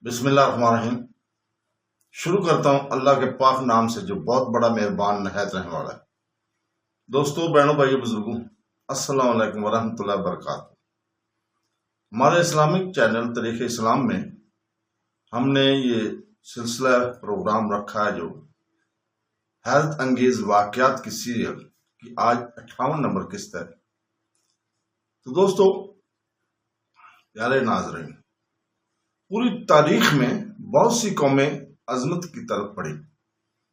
بسم اللہ الرحمن الرحیم۔ شروع کرتا ہوں اللہ کے پاک نام سے جو بہت بڑا مہربان نہایت رحم والا ہے۔ دوستو، بہنوں، بھائیو، بزرگوں، السلام علیکم ورحمۃ اللہ وبرکاتہ۔ ہمارے اسلامک چینل طریق اسلام میں ہم نے یہ سلسلہ پروگرام رکھا ہے جو حیرت انگیز واقعات کی سیریل کی آج 58 نمبر قسط ہے۔ تو دوستو، پیارے ناظرین، پوری تاریخ میں بہت سی قومیں عظمت کی طرف بڑھی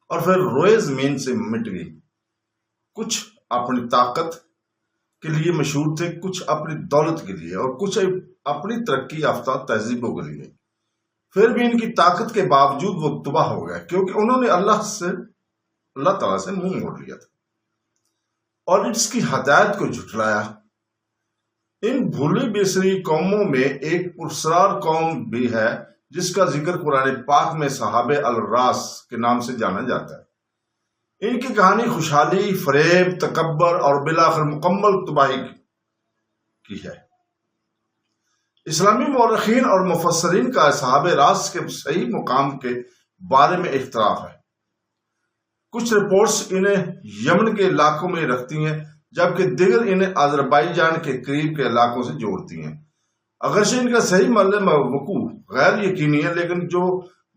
اور پھر روئے زمین سے مٹ گئی۔ کچھ اپنی طاقت کے لیے مشہور تھے، کچھ اپنی دولت کے لیے اور کچھ اپنی ترقی یافتہ تہذیبوں کے لیے۔ پھر بھی ان کی طاقت کے باوجود وہ تباہ ہو گئے کیونکہ انہوں نے اللہ تعالیٰ سے منہ موڑ لیا تھا اور اس کی ہدایت کو جھٹلایا۔ ان بھولی بسری قوموں میں ایک پرسرار قوم بھی ہے جس کا ذکر قرآن پاک میں صحابہ الراس کے نام سے جانا جاتا ہے۔ ان کی کہانی خوشحالی، فریب، تکبر اور بالآخر مکمل تباہی کی ہے۔ اسلامی مورخین اور مفسرین کا صحابہ راس کے صحیح مقام کے بارے میں اختلاف ہے۔ کچھ رپورٹس انہیں یمن کے علاقوں میں رکھتی ہیں جبکہ دیگر انہیں آذربائیجان کے قریب کے علاقوں سے جوڑتی ہیں۔ اگرچہ ان کا صحیح محل وقوع غیر یقینی ہے، لیکن جو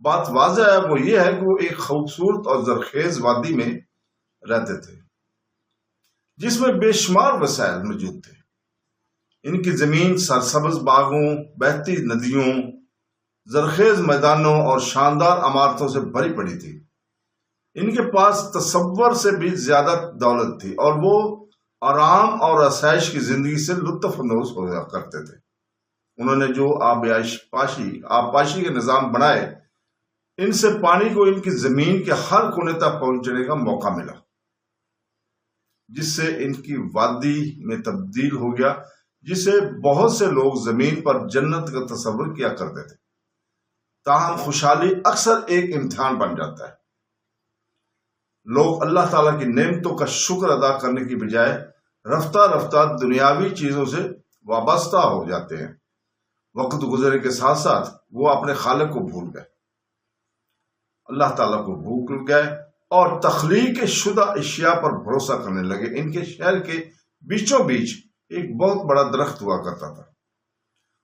بات واضح ہے وہ یہ ہے کہ وہ ایک خوبصورت اور زرخیز وادی میں رہتے تھے جس میں بے شمار وسائل موجود تھے۔ ان کی زمین سرسبز باغوں، بہتی ندیوں، زرخیز میدانوں اور شاندار عمارتوں سے بھری پڑی تھی۔ ان کے پاس تصور سے بھی زیادہ دولت تھی اور وہ آرام اور آسائش کی زندگی سے لطف اندوز ہو کرتے تھے۔ انہوں نے جو آبپاشی کے نظام بنائے، ان سے پانی کو ان کی زمین کے ہر کونے تک پہنچنے کا موقع ملا، جس سے ان کی وادی میں تبدیل ہو گیا جسے بہت سے لوگ زمین پر جنت کا تصور کیا کرتے تھے۔ تاہم خوشحالی اکثر ایک امتحان بن جاتا ہے۔ لوگ اللہ تعالیٰ کی نعمتوں کا شکر ادا کرنے کی بجائے رفتہ رفتہ دنیاوی چیزوں سے وابستہ ہو جاتے ہیں۔ وقت گزرنے کے ساتھ ساتھ وہ اپنے خالق کو بھول گئے، اللہ تعالیٰ کو بھول گئے اور تخلیق شدہ اشیاء پر بھروسہ کرنے لگے۔ ان کے شہر کے بیچوں بیچ ایک بہت بڑا درخت ہوا کرتا تھا۔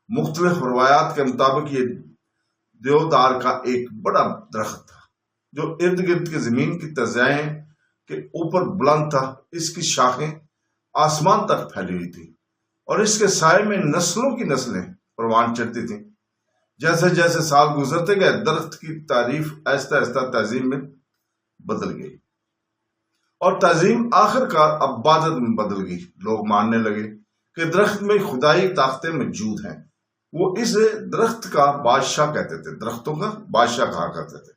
مختلف روایات کے مطابق یہ دیودار کا ایک بڑا درخت تھا جو ارد گرد کی زمین کی تزائیں کے اوپر بلند تھا۔ اس کی شاخیں آسمان تک پھیلی ہوئی تھی اور اس کے سائے میں نسلوں کی نسلیں پروان چڑھتی تھیں۔ جیسے جیسے سال گزرتے گئے درخت کی تعریف آہستہ آہستہ تہذیب میں بدل گئی اور تہذیب آخر کار عبادت میں بدل گئی۔ لوگ ماننے لگے کہ درخت میں خدائی طاقتیں موجود ہیں۔ وہ اس درخت کا بادشاہ کہتے تھے، درختوں کا بادشاہ کہا کرتے تھے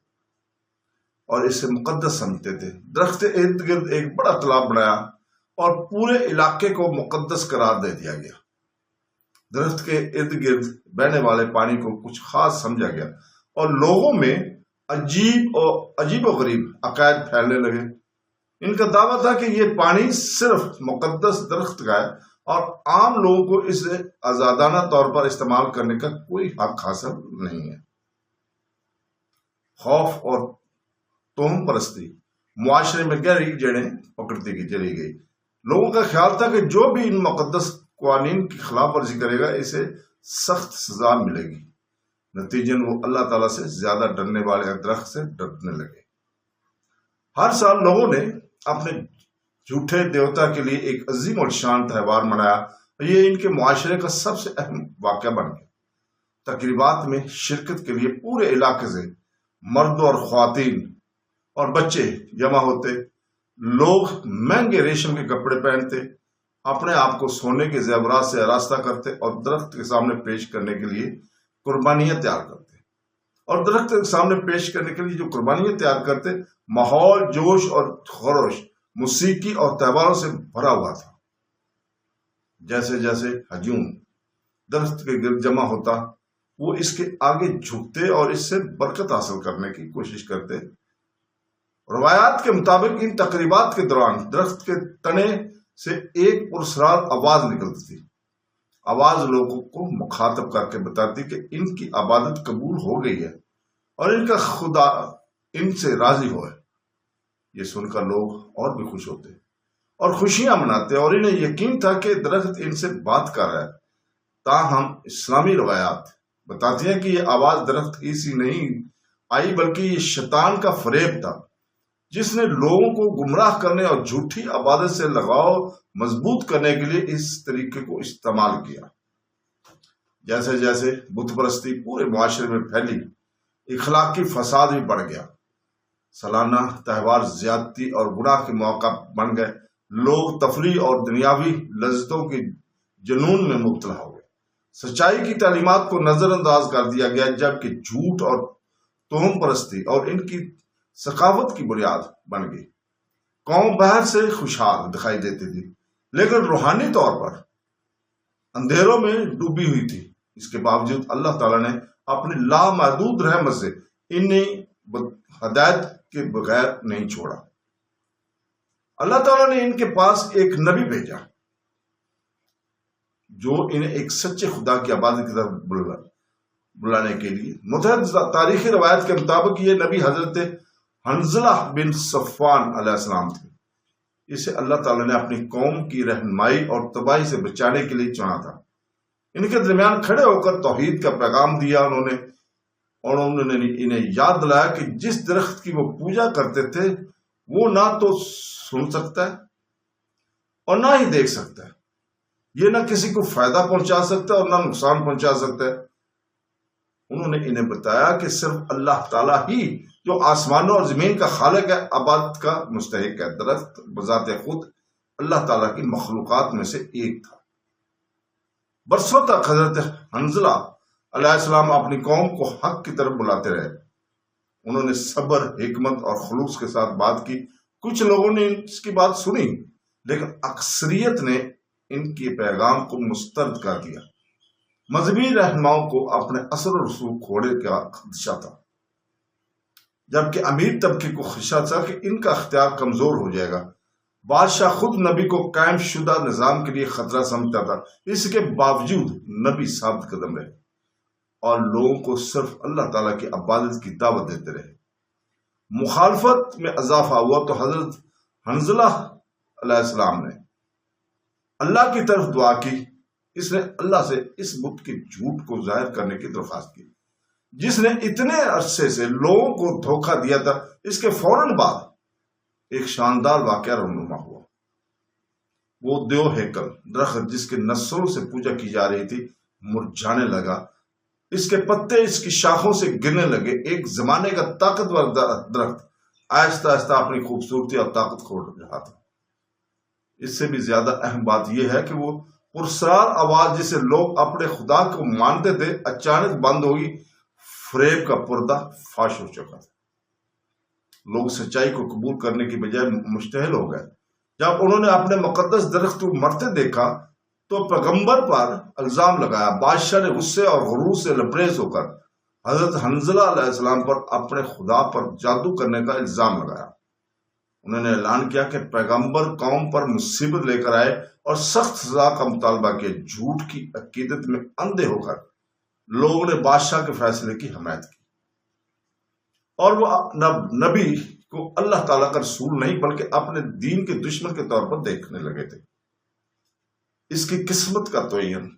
اور اسے مقدس سمجھتے تھے۔ درخت ارد گرد ایک بڑا تالاب بنایا اور پورے علاقے کو مقدس قرار دے دیا گیا۔ درخت کے ارد گرد بہنے والے پانی کو کچھ خاص سمجھا گیا اور لوگوں میں عجیب و غریب عقائد پھیلنے لگے۔ ان کا دعویٰ تھا کہ یہ پانی صرف مقدس درخت کا ہے اور عام لوگوں کو اسے آزادانہ طور پر استعمال کرنے کا کوئی حق حاصل نہیں ہے۔ خوف اور توہم پرستی معاشرے میں گہری جڑیں پکڑتی چلی گئی۔ لوگوں کا خیال تھا کہ جو بھی ان مقدس قوانین کی خلاف ورزی کرے گا اسے سخت سزا ملے گی۔ نتیجن وہ اللہ تعالیٰ سے زیادہ ڈرنے والے درخت سے ڈرنے لگے۔ ہر سال لوگوں نے اپنے جھوٹے دیوتا کے لیے ایک عظیم الشان تہوار منایا اور یہ ان کے معاشرے کا سب سے اہم واقعہ بن گیا۔ تقریبات میں شرکت کے لیے پورے علاقے سے مرد اور خواتین اور بچے جمع ہوتے۔ لوگ مہنگے ریشم کے کپڑے پہنتے، اپنے آپ کو سونے کے زیورات سے آراستہ کرتے اور درخت کے سامنے پیش کرنے کے لیے قربانیاں تیار کرتے۔ اور درخت کے سامنے پیش کرنے کے لیے جو قربانیاں تیار کرتے، ماحول جوش اور خروش، موسیقی اور تہواروں سے بھرا ہوا تھا۔ جیسے جیسے ہجوم درخت کے گرد جمع ہوتا، وہ اس کے آگے جھکتے اور اس سے برکت حاصل کرنے کی کوشش کرتے۔ روایات کے مطابق ان تقریبات کے دوران درخت کے تنے سے ایک پرسرار آواز نکلتی تھی آواز لوگوں کو مخاطب کر کے بتاتی کہ ان کی عبادت قبول ہو گئی ہے اور ان کا خدا ان سے راضی ہو ہے۔ یہ سن کر لوگ اور بھی خوش ہوتے اور خوشیاں مناتے اور انہیں یقین تھا کہ درخت ان سے بات کر رہا ہے۔ تاہم اسلامی روایات بتاتی ہیں کہ یہ آواز درخت کی سی نہیں آئی، بلکہ یہ شیطان کا فریب تھا، جس نے لوگوں کو گمراہ کرنے اور جھوٹی عبادت سے لگاؤ مضبوط کرنے کے لیے اس طریقے کو استعمال کیا۔ جیسے جیسے بت پرستی پورے معاشرے میں پھیلی، اخلاقی فساد بھی بڑھ گیا، سالانہ تہوار زیادتی اور گناہ کے موقع بن گئے، لوگ تفریح اور دنیاوی لذتوں کی جنون میں مبتلا ہو گئے، سچائی کی تعلیمات کو نظر انداز کر دیا گیا، جبکہ جھوٹ اور توہم پرستی اور ان کی ثقافت کی بنیاد بن گئی۔ قوم باہر سے خوشحال دکھائی دیتی تھی، لیکن روحانی طور پر اندھیروں میں ڈوبی ہوئی تھی۔ اس کے باوجود اللہ تعالیٰ نے اپنی لامحدود رحمت سے انہیں ہدایت کے بغیر نہیں چھوڑا۔ اللہ تعالیٰ نے ان کے پاس ایک نبی بھیجا جو انہیں ایک سچے خدا کی عبادت کی طرف بلانے کے لیے۔ متعدد تاریخی روایت کے مطابق یہ نبی حضرت حنظلہ بن صفوان علیہ السلام تھے۔ اسے اللہ تعالیٰ نے اپنی قوم کی رہنمائی اور تباہی سے بچانے کے لیے چنا تھا۔ ان کے درمیان کھڑے ہو کر توحید کا پیغام دیا انہوں نے انہیں یاد دلایا کہ جس درخت کی وہ پوجا کرتے تھے وہ نہ تو سن سکتا ہے اور نہ ہی دیکھ سکتا ہے، یہ نہ کسی کو فائدہ پہنچا سکتا ہے اور نہ نقصان پہنچا سکتا ہے۔ انہوں نے انہیں بتایا کہ صرف اللہ تعالیٰ ہی جو آسمانوں اور زمین کا خالق ہے عبادت کا مستحق ہے۔ درخت بذات خود اللہ تعالیٰ کی مخلوقات میں سے ایک تھا۔ برسوں تک حضرت حنظلہ علیہ السلام اپنی قوم کو حق کی طرف بلاتے رہے۔ انہوں نے صبر، حکمت اور خلوص کے ساتھ بات کی۔ کچھ لوگوں نے اس کی بات سنی، لیکن اکثریت نے ان کے پیغام کو مسترد کر دیا۔ مذہبی رہنماؤں کو اپنے اثر و رسوخ کھونے کا خدشہ تھا، جبکہ امیر طبقے کو خدشہ تھا کہ ان کا اختیار کمزور ہو جائے گا۔ بادشاہ خود نبی کو قائم شدہ نظام کے لیے خطرہ سمجھتا تھا، اس کے باوجود نبی ثابت قدم رہے اور لوگوں کو صرف اللہ تعالیٰ کی عبادت کی دعوت دیتے رہے۔ مخالفت میں اضافہ ہوا تو حضرت حنظلہ علیہ السلام نے اللہ کی طرف دعا کی۔ اس نے اللہ سے اس بت کے جھوٹ کو ظاہر کرنے کی درخواست کی جس نے اتنے عرصے سے لوگوں کو دھوکہ دیا تھا۔ اس کے فوراً بعد ایک شاندار واقعہ رونما ہوا۔ وہ دیو ہیکل درخت جس کے نسلوں سے پوجا کی جا رہی تھی مرجھانے لگا، اس کے پتے اس کی شاخوں سے گرنے لگے۔ ایک زمانے کا طاقتور درخت آہستہ آہستہ اپنی خوبصورتی اور طاقت کھو رہا تھا۔ اس سے بھی زیادہ اہم بات یہ ہے کہ وہ پرسرار آواز جسے لوگ اپنے خدا کو مانتے تھے اچانک بند ہوئی۔ فریب کا پردہ فاش ہو چکا تھا۔ لوگ سچائی کو قبول کرنے کی بجائے مشتعل ہو گئے۔ جب انہوں نے اپنے مقدس درخت کو مرتے دیکھا تو پیغمبر پر الزام لگایا۔ بادشاہ نے غصے اور غرور سے لبریز ہو کر حضرت حنظلہ علیہ السلام پر اپنے خدا پر جادو کرنے کا الزام لگایا۔ انہوں نے اعلان کیا کہ پیغمبر قوم پر مصیبت لے کر آئے اور سخت سزا کا مطالبہ کیا۔ جھوٹ کی عقیدت میں اندھے ہو کر لوگوں نے بادشاہ کے فیصلے کی حمایت کی اور وہ نبی کو اللہ تعالیٰ کا رسول نہیں بلکہ اپنے دین کے دشمن کے طور پر دیکھنے لگے تھے۔ اس کی قسمت کا تعین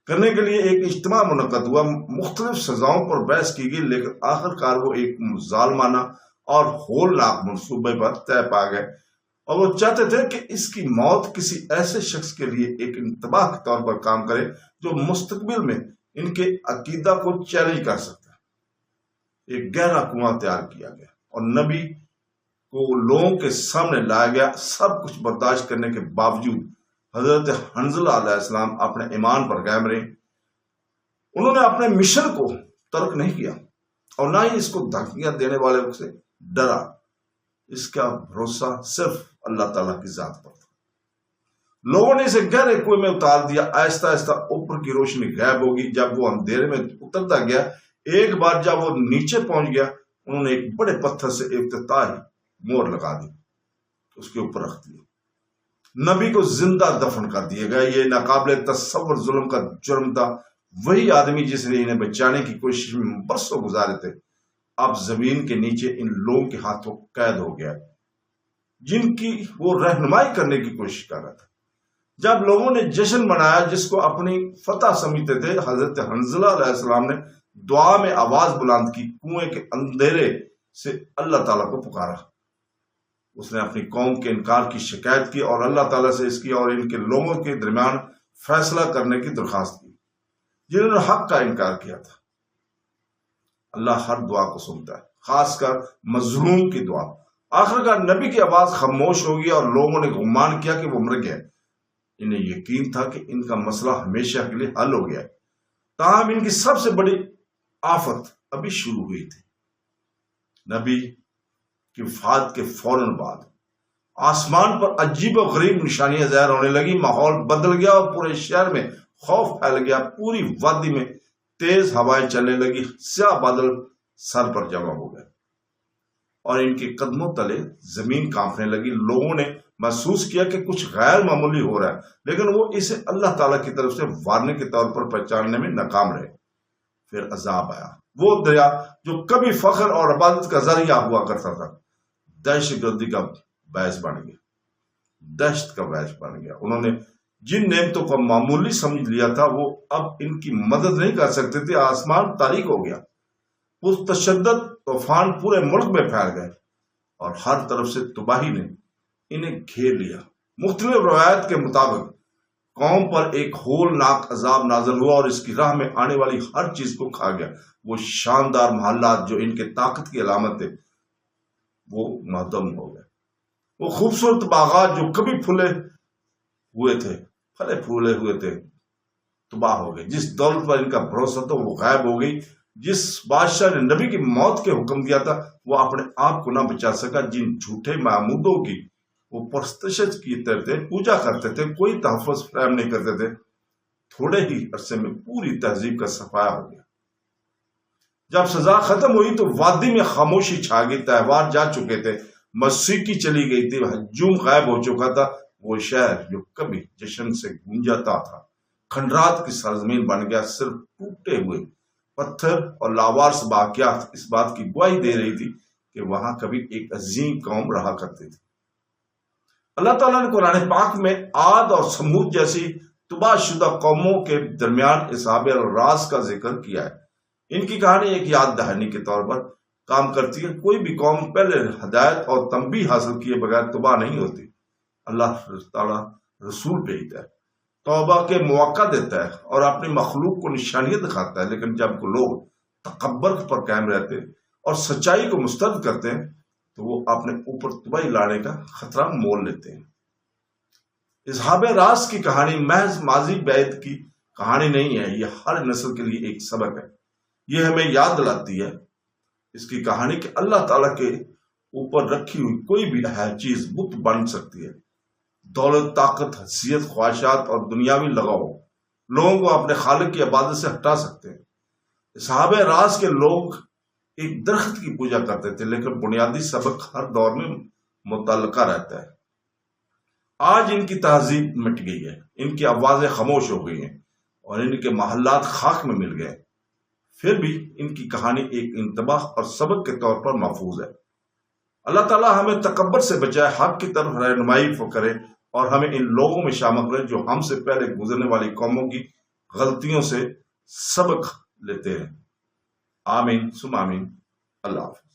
کرنے کے لیے ایک اجتماع منعقد ہوا۔ مختلف سزاؤں پر بحث کی گئی، لیکن آخر کار وہ ایک ظالمانہ اور ہولناک منصوبے پر طے پا گئے اور وہ چاہتے تھے کہ اس کی موت کسی ایسے شخص کے لیے ایک انتباہ کے طور پر کام کرے جو مستقبل میں ان کے عقیدہ کو چیلنج کر سکتا ہے۔ ایک گہرا کنواں تیار کیا گیا اور نبی کو لوگوں کے سامنے لایا گیا۔ سب کچھ برداشت کرنے کے باوجود حضرت حنظلہ علیہ السلام اپنے ایمان پر قائم رہے۔ انہوں نے اپنے مشن کو ترک نہیں کیا اور نہ ہی اس کو دھمکیاں دینے والے سے ڈرا۔ اس کا بھروسہ صرف اللہ تعالیٰ کی ذات پر تھا۔ لوگوں نے اسے گہرے کنویں میں اتار دیا۔ آہستہ آہستہ اوپر کی روشنی غائب ہوگی۔ جب وہ اندھیرے میں اترتا گیا، ایک بار جب وہ نیچے پہنچ گیا، انہوں نے ایک بڑے پتھر سے افتتاحی مور لگا دی، اس کے اوپر رکھ دیا نبی کو زندہ دفن کر دیا گیا۔ یہ ناقابل تصور ظلم کا جرم تھا۔ وہی آدمی جس نے انہیں بچانے کی کوشش میں برسوں گزارے تھے، اب زمین کے نیچے ان لوگوں کے ہاتھوں قید ہو گیا جن کی وہ رہنمائی کرنے کی کوشش کر رہا تھا۔ جب لوگوں نے جشن منایا جس کو اپنی فتح سمجھتے تھے، حضرت حنظلہ علیہ السلام نے دعا میں آواز بلند کی، کنویں کے اندھیرے سے اللہ تعالیٰ کو پکارا۔ اس نے اپنی قوم کے انکار کی شکایت کی اور اللہ تعالیٰ سے اس کی اور ان کے لوگوں کے درمیان فیصلہ کرنے کی درخواست کی جنہوں نے حق کا انکار کیا تھا۔ اللہ ہر دعا کو سنتا ہے، خاص کر مظلوم کی دعا۔ آخرکار نبی کی آواز خاموش ہوگی اور لوگوں نے گمان کیا کہ وہ مر گیا۔ انہیں یقین تھا کہ ان کا مسئلہ ہمیشہ کے لیے حل ہو گیا، تاہم ان کی سب سے بڑی آفت ابھی شروع ہوئی تھی۔ نبی کی وفات کے فوراً بعد آسمان پر عجیب و غریب نشانیاں ظاہر ہونے لگی، ماحول بدل گیا اور پورے شہر میں خوف پھیل گیا۔ پوری وادی میں تیز ہوائیں چلنے لگی، سیاہ بادل سر پر جمع ہو گئے اور ان کے قدموں تلے زمین کانپنے لگی۔ لوگوں نے محسوس کیا کہ کچھ غیر معمولی ہو رہا ہے، لیکن وہ اسے اللہ تعالیٰ کی طرف سے وارننگ کے طور پر پہچاننے میں ناکام رہے۔ پھر عذاب آیا، وہ دریا جو کبھی فخر اور عبادت کا ذریعہ ہوا کرتا تھا، دہشت گردی کا باعث بن گیا، دہشت کا باعث بن گیا۔ انہوں نے جن نعمتوں کو معمولی سمجھ لیا تھا وہ اب ان کی مدد نہیں کر سکتے تھے۔ آسمان تاریک ہو گیا، اس تشدد طوفان پورے ملک میں پھیل گئے اور ہر طرف سے تباہی نے انہیں گھیر لیا۔ مختلف روایت کے مطابق قوم پر ایک ہولناک عذاب نازل ہوا اور اس کی راہ میں آنے والی ہر چیز کو کھا گیا۔ وہ شاندار محلات جو ان کے طاقت کی علامت تھے وہ مہدم ہو گئے۔ وہ خوبصورت باغات جو کبھی پھلے ہوئے تھے، پھلے پھولے ہوئے تھے، تباہ ہو گئے۔ جس دولت پر ان کا بھروسہ تھا وہ غائب ہو گئی۔ جس بادشاہ نے نبی کی موت کے حکم دیا تھا وہ اپنے آپ کو نہ بچا سکا۔ جن جھوٹے معبودوں کی وہ پرستش کیتے تھے، پوجا کرتے تھے، کوئی تحفظ فراہم نہیں کرتے تھے، تھوڑے ہی عرصے میں پوری تہذیب کا صفایا ہو گیا۔ جب سزا ختم ہوئی تو وادی میں خاموشی چھا گئی۔ تہوار جا چکے تھے، موسیقی چلی گئی تھی، ہجوم غائب ہو چکا تھا۔ وہ شہر جو کبھی جشن سے گونجاتا تھا کھنڈرات کی سرزمین بن گیا۔ صرف ٹوٹے ہوئے پتھر اور لاوارث باقیات اس بات کی گواہی دے رہی تھی کہ وہاں کبھی ایک عظیم قوم رہا کرتی تھی۔ اللہ تعالیٰ نے قرآن پاک میں عاد اور سمود جیسی تباہ شدہ قوموں کے درمیان اصحاب الراس کا ذکر کیا ہے۔ ان کی کہانی ایک یاد دہانی کے طور پر کام کرتی ہے۔ کوئی بھی قوم پہلے ہدایت اور تنبیہ حاصل کیے بغیر تباہ نہیں ہوتی۔ اللہ تعالیٰ رسول بھیجتا ہے، توبہ کے مواقع دیتا ہے اور اپنی مخلوق کو نشانیاں دکھاتا ہے، لیکن جب لوگ تکبر پر قائم رہتے اور سچائی کو مسترد کرتے ہیں تو وہ اپنے اوپر تباہی لانے کا خطرہ مول لیتے ہیں۔ اصحاب راس کی کہانی محض ماضی بعید کی کہانی نہیں ہے، یہ ہر نسل کے لیے ایک سبق ہے۔ یہ ہمیں یاد دلاتی ہے اس کی کہانی کہ اللہ تعالیٰ کے اوپر رکھی ہوئی کوئی بھی چیز بت بن سکتی ہے۔ دولت، طاقت، حیثیت، خواہشات اور دنیاوی لگاؤ لوگوں کو اپنے خالق کی عبادت سے ہٹا سکتے ہیں۔ اصحاب راس کے لوگ ایک درخت کی پوجا کرتے تھے، لیکن بنیادی سبق ہر دور میں متعلقہ رہتا ہے۔ آج ان کی تہذیب مٹ گئی ہے، ان کی آوازیں خاموش ہو گئی ہیں اور ان کے محلات خاک میں مل گئے، پھر بھی ان کی کہانی ایک انتباہ اور سبق کے طور پر محفوظ ہے۔ اللہ تعالیٰ ہمیں تکبر سے بچائے، حق کی طرف رہنمائی کرے اور ہمیں ان لوگوں میں شامل کرے جو ہم سے پہلے گزرنے والی قوموں کی غلطیوں سے سبق لیتے ہیں۔ آمین ثم آمین۔ اللہ حافظ۔